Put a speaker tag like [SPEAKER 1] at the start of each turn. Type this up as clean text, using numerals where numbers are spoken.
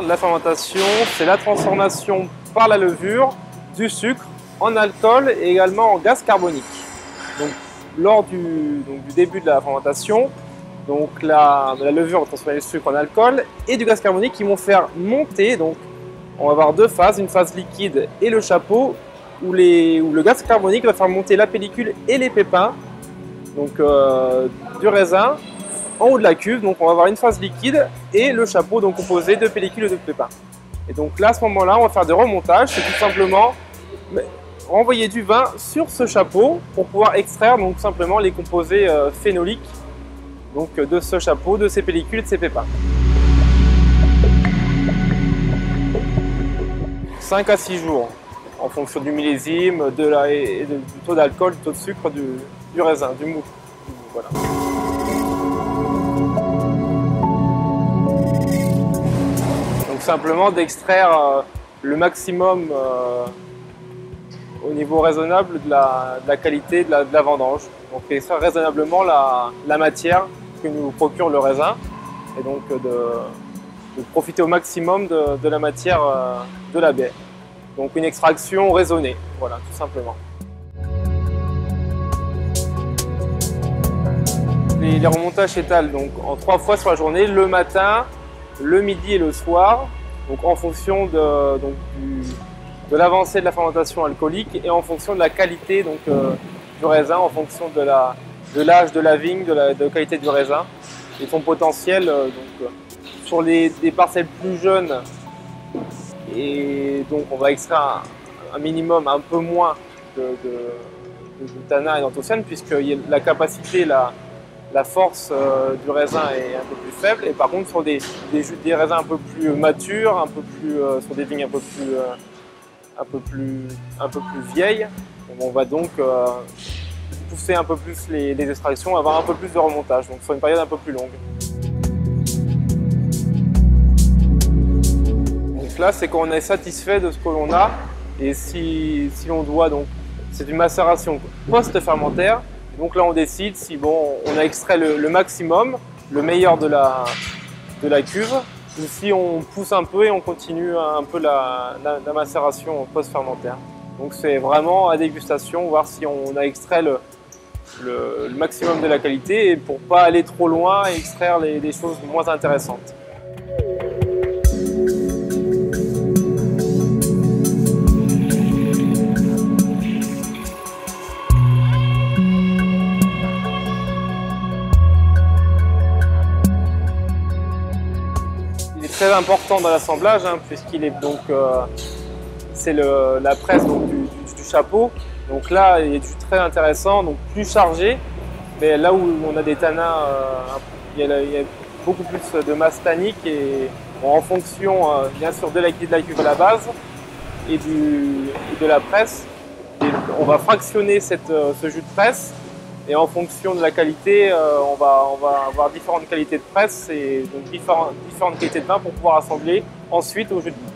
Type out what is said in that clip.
[SPEAKER 1] la fermentation, c'est la transformation par la levure du sucre en alcool et également en gaz carbonique. Donc, lors du début de la fermentation, donc la levure va transformer le sucre en alcool et du gaz carbonique qui vont faire monter. Donc, on va avoir deux phases, une phase liquide et le chapeau où le gaz carbonique va faire monter la pellicule et les pépins donc, du raisin en haut de la cuve. Donc on va avoir une phase liquide et le chapeau donc composé de pellicules et de pépins. Et donc là à ce moment-là on va faire des remontages, c'est tout simplement renvoyer du vin sur ce chapeau pour pouvoir extraire donc simplement les composés phénoliques donc, de ce chapeau, de ces pellicules et de ces pépins. 5 à 6 jours en fonction du millésime, du taux d'alcool, du taux de sucre du raisin, du mou. Voilà. Donc simplement d'extraire le maximum au niveau raisonnable de la qualité de la vendange. Donc extraire raisonnablement la matière que nous procure le raisin et donc de profiter au maximum de la matière de la baie. Donc une extraction raisonnée, voilà, tout simplement. Les remontages s'étalent donc en 3 fois sur la journée, le matin, le midi et le soir, donc en fonction de l'avancée de la fermentation alcoolique et en fonction de la qualité donc, du raisin, en fonction de l'âge de la vigne, de la qualité du raisin et son potentiel. Donc, sur des parcelles plus jeunes, et donc on va extraire un minimum, un peu moins de tanin et d'anthocyane puisque la capacité, la force du raisin est un peu plus faible. Et par contre sur des raisins un peu plus matures, sur des vignes un peu plus vieilles, on va donc pousser un peu plus les extractions, avoir un peu plus de remontage, donc sur une période un peu plus longue. Donc là, c'est qu'on est satisfait de ce que l'on a, et si l'on doit, donc c'est une macération post-fermentaire. Donc là, on décide si on a extrait le maximum, le meilleur de la cuve, ou si on pousse un peu et on continue un peu la macération post-fermentaire. Donc c'est vraiment à dégustation, voir si on a extrait le maximum de la qualité et pour ne pas aller trop loin et extraire des choses moins intéressantes. Très important dans l'assemblage puisqu'il est donc c'est la presse donc, du chapeau. Donc là il est très intéressant, donc plus chargé, mais là où on a des tanins, il y a beaucoup plus de masse tannique et en fonction bien sûr de la cuve à la base et de la presse. Et on va fractionner ce jus de presse. Et en fonction de la qualité, on va avoir différentes qualités de presse et donc différentes qualités de vin pour pouvoir assembler ensuite au jus de bouche.